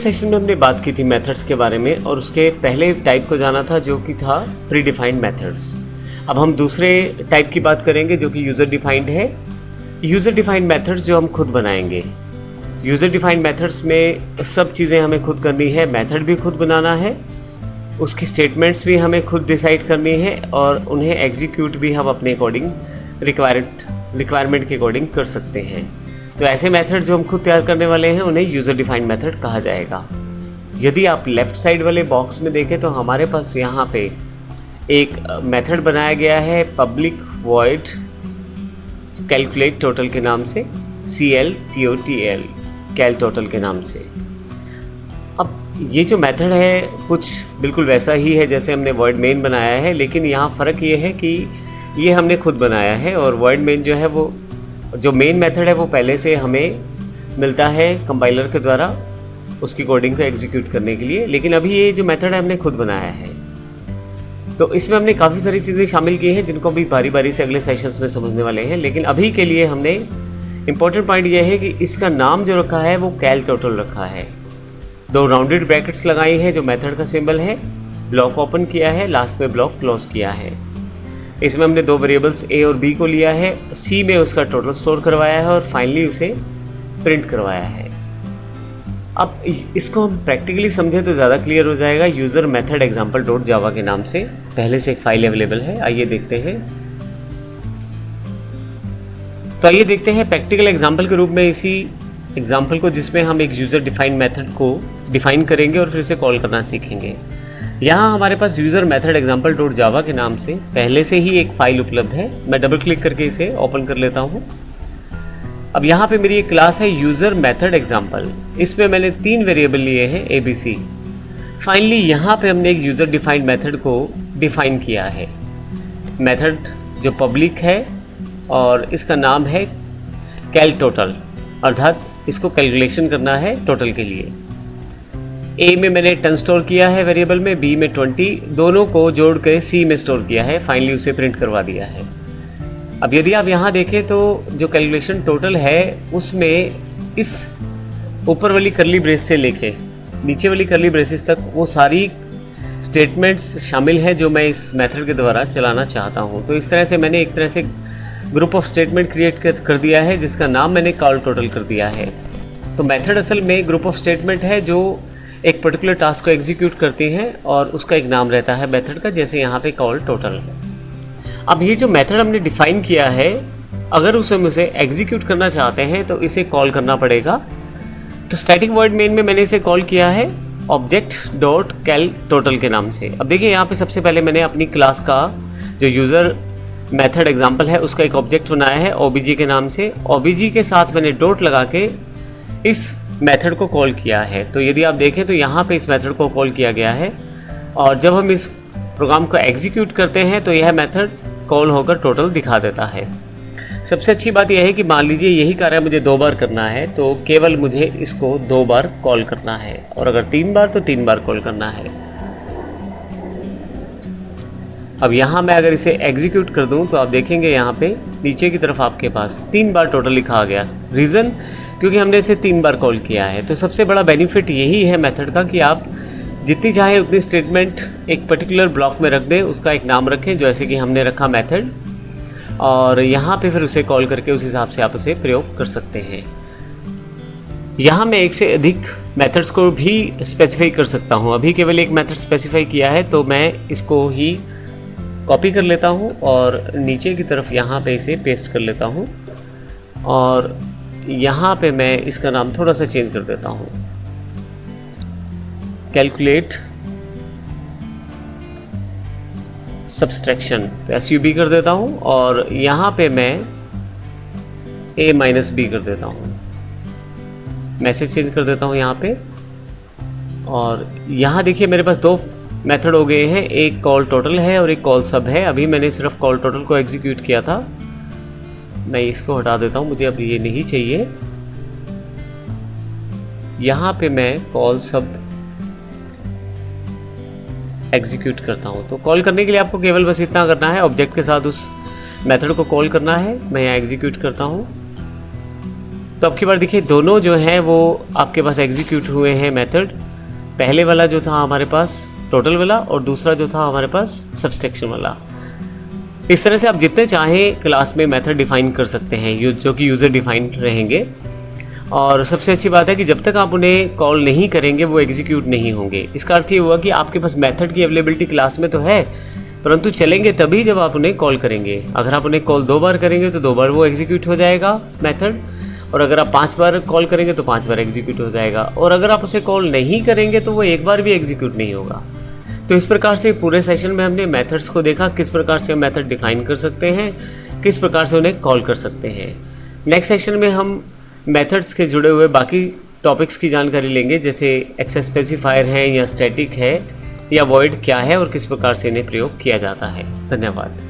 Session में हमने बात की थी मेथड्स के बारे में और उसके पहले टाइप को जाना था जो कि था प्री डिफाइंड मेथड्स। अब हम दूसरे टाइप की बात करेंगे जो कि यूज़र डिफाइंड है। यूज़र डिफाइंड मेथड्स जो हम खुद बनाएंगे। यूज़र डिफाइंड मेथड्स में सब चीज़ें हमें खुद करनी है, मेथड भी खुद बनाना है, उसकी स्टेटमेंट्स भी हमें खुद डिसाइड करनी है और उन्हें एग्जीक्यूट भी हम अपने अकॉर्डिंग रिक्वायरमेंट के अकॉर्डिंग कर सकते हैं। तो ऐसे मेथड जो हम खुद तैयार करने वाले हैं उन्हें यूज़र डिफाइंड मेथड कहा जाएगा। यदि आप लेफ़्ट साइड वाले बॉक्स में देखें तो हमारे पास यहाँ पे एक मेथड बनाया गया है पब्लिक वॉइड कैलकुलेट टोटल के नाम से, CLTOTL कैल टोटल के नाम से। अब ये जो मेथड है कुछ बिल्कुल वैसा ही है जैसे हमने वॉइड मेन बनाया है, लेकिन यहाँ फ़र्क ये है कि ये हमने खुद बनाया है और वॉइड मेन जो है वो जो मेन मेथड है वो पहले से हमें मिलता है कंपाइलर के द्वारा उसकी कोडिंग को एग्जीक्यूट करने के लिए, लेकिन अभी ये जो मेथड है हमने खुद बनाया है। तो इसमें हमने काफ़ी सारी चीज़ें शामिल की हैं जिनको अभी बारी बारी से अगले सेशंस में समझने वाले हैं, लेकिन अभी के लिए हमने इम्पोर्टेंट पॉइंट ये है कि इसका नाम जो रखा है वो कैल टोटल रखा है। 2 राउंडेड ब्रैकेट्स लगाई हैं जो मेथड का सिंबल है, ब्लॉक ओपन किया है, लास्ट में ब्लॉक क्लोज किया है। इसमें हमने 2 वेरिएबल्स A और B को लिया है, C में उसका टोटल स्टोर करवाया है और फाइनली उसे प्रिंट करवाया है। अब इसको हम प्रैक्टिकली समझें तो ज़्यादा क्लियर हो जाएगा। User method example dot Java के नाम से पहले से एक फाइल अवेलेबल है, आइए देखते हैं। तो आइए देखते हैं प्रैक्टिकल एग्जाम्पल के रूप में इसी एग्जाम्पल को जिसमें हम एक यूज़र डिफाइंड मेथड को डिफाइन करेंगे और फिर से कॉल करना सीखेंगे। यहाँ हमारे पास user method example dot Java के नाम से पहले से ही एक फ़ाइल उपलब्ध है। मैं डबल क्लिक करके इसे ओपन कर लेता हूँ। अब यहाँ पे मेरी एक क्लास है यूज़र मेथड एग्जाम्पल, इसमें मैंने 3 वेरिएबल लिए हैं ABC। फाइनली यहाँ पे हमने एक यूज़र डिफाइंड मेथड को डिफाइन किया है। मेथड जो पब्लिक है और इसका नाम है कैल टोटल, अर्थात इसको कैलकुलेशन करना है टोटल के लिए। A में मैंने 10 स्टोर किया है वेरिएबल में, B में 20, दोनों को जोड़ के C में स्टोर किया है, फाइनली उसे प्रिंट करवा दिया है। अब यदि आप यहाँ देखें तो जो कैलकुलेशन टोटल है उसमें इस ऊपर वाली करली ब्रेस से लेके नीचे वाली करली ब्रेसेस तक वो सारी स्टेटमेंट्स शामिल हैं जो मैं इस मेथड के द्वारा चलाना चाहता हूँ। तो इस तरह से मैंने एक तरह से ग्रुप ऑफ स्टेटमेंट क्रिएट कर दिया है जिसका नाम मैंने कॉल टोटल कर दिया है। तो मेथड असल में ग्रुप ऑफ स्टेटमेंट है जो एक पर्टिकुलर टास्क को एग्जीक्यूट करती हैं और उसका एक नाम रहता है मेथड का, जैसे यहाँ पे कॉल टोटल। अब ये जो मेथड हमने डिफाइन किया है अगर उसे एग्जीक्यूट करना चाहते हैं तो इसे कॉल करना पड़ेगा। तो स्टैटिक वॉइड मेन में मैंने इसे कॉल किया है ऑब्जेक्ट डॉट कैल टोटल के नाम से। अब देखिए यहाँ पे सबसे पहले मैंने अपनी क्लास का जो यूज़र मेथड एग्जाम्पल है उसका एक ऑब्जेक्ट बनाया है OBJ के नाम से। OBJ के साथ मैंने डॉट लगा के इस मेथड को कॉल किया है। तो यदि आप देखें तो यहाँ पे इस मेथड को कॉल किया गया है और जब हम इस प्रोग्राम को एग्जीक्यूट करते हैं तो यह मेथड कॉल होकर टोटल दिखा देता है। सबसे अच्छी बात यह है कि मान लीजिए यही कार्य मुझे 2 बार करना है तो केवल मुझे इसको 2 बार कॉल करना है और अगर 3 बार तो 3 बार कॉल करना है। अब यहाँ मैं अगर इसे एग्जीक्यूट कर दूँ तो आप देखेंगे यहाँ पे नीचे की तरफ आपके पास 3 बार टोटल लिखा आ गया। रीज़न क्योंकि हमने इसे 3 बार कॉल किया है। तो सबसे बड़ा बेनिफिट यही है मेथड का कि आप जितनी चाहे उतनी स्टेटमेंट एक पर्टिकुलर ब्लॉक में रख दें, उसका एक नाम रखें जैसे कि हमने रखा मेथड, और यहाँ पे फिर उसे कॉल करके उस हिसाब से आप उसे प्रयोग कर सकते हैं। यहाँ मैं एक से अधिक मेथड्स को भी स्पेसिफाई कर सकता हूँ। अभी केवल एक मेथड स्पेसिफाई किया है तो मैं इसको ही कॉपी कर लेता हूँ और नीचे की तरफ यहाँ पे इसे पेस्ट कर लेता हूँ और यहाँ पे मैं इसका नाम थोड़ा सा चेंज कर देता हूँ, कैलकुलेट सब्सट्रैक्शन, तो SUB कर देता हूँ और यहाँ पे मैं A-B कर देता हूँ, मैसेज चेंज कर देता हूँ यहाँ पे। और यहाँ देखिए मेरे पास 2 मेथड हो गए हैं, एक कॉल टोटल है और एक कॉल सब है। अभी मैंने सिर्फ कॉल टोटल को एग्जीक्यूट किया था, मैं इसको हटा देता हूँ, मुझे अब ये नहीं चाहिए। यहाँ पे मैं कॉल सब एग्जीक्यूट करता हूँ। तो कॉल करने के लिए आपको केवल बस इतना करना है, ऑब्जेक्ट के साथ उस मेथड को कॉल करना है। मैं यहाँ एग्जीक्यूट करता हूँ तो अब की बार देखिए दोनों जो हैं वो आपके पास एग्जीक्यूट हुए हैं मेथड। पहले वाला जो था हमारे पास टोटल वाला और दूसरा जो था हमारे पास सब्सट्रैक्शन वाला। इस तरह से आप जितने चाहें क्लास में मेथड डिफाइन कर सकते हैं जो कि यूज़र डिफाइंड रहेंगे। और सबसे अच्छी बात है कि जब तक आप उन्हें कॉल नहीं करेंगे वो एग्जीक्यूट नहीं होंगे। इसका अर्थ ये हुआ कि आपके पास मेथड की अवेलेबिलिटी क्लास में तो है, परंतु चलेंगे तभी जब आप उन्हें कॉल करेंगे। अगर आप उन्हें कॉल 2 बार करेंगे तो 2 बार वो एग्जीक्यूट हो जाएगा मेथड, और अगर आप 5 बार कॉल करेंगे तो 5 बार एग्जीक्यूट हो जाएगा, और अगर आप उसे कॉल नहीं करेंगे तो वो 1 बार भी एग्जीक्यूट नहीं होगा। तो इस प्रकार से पूरे सेशन में हमने मेथड्स को देखा, किस प्रकार से हम मेथड डिफाइन कर सकते हैं, किस प्रकार से उन्हें कॉल कर सकते हैं। नेक्स्ट सेशन में हम मेथड्स के जुड़े हुए बाकी टॉपिक्स की जानकारी लेंगे, जैसे एक्सेस स्पेसिफायर है या स्टैटिक है या वॉइड क्या है और किस प्रकार से इन्हें प्रयोग किया जाता है। धन्यवाद।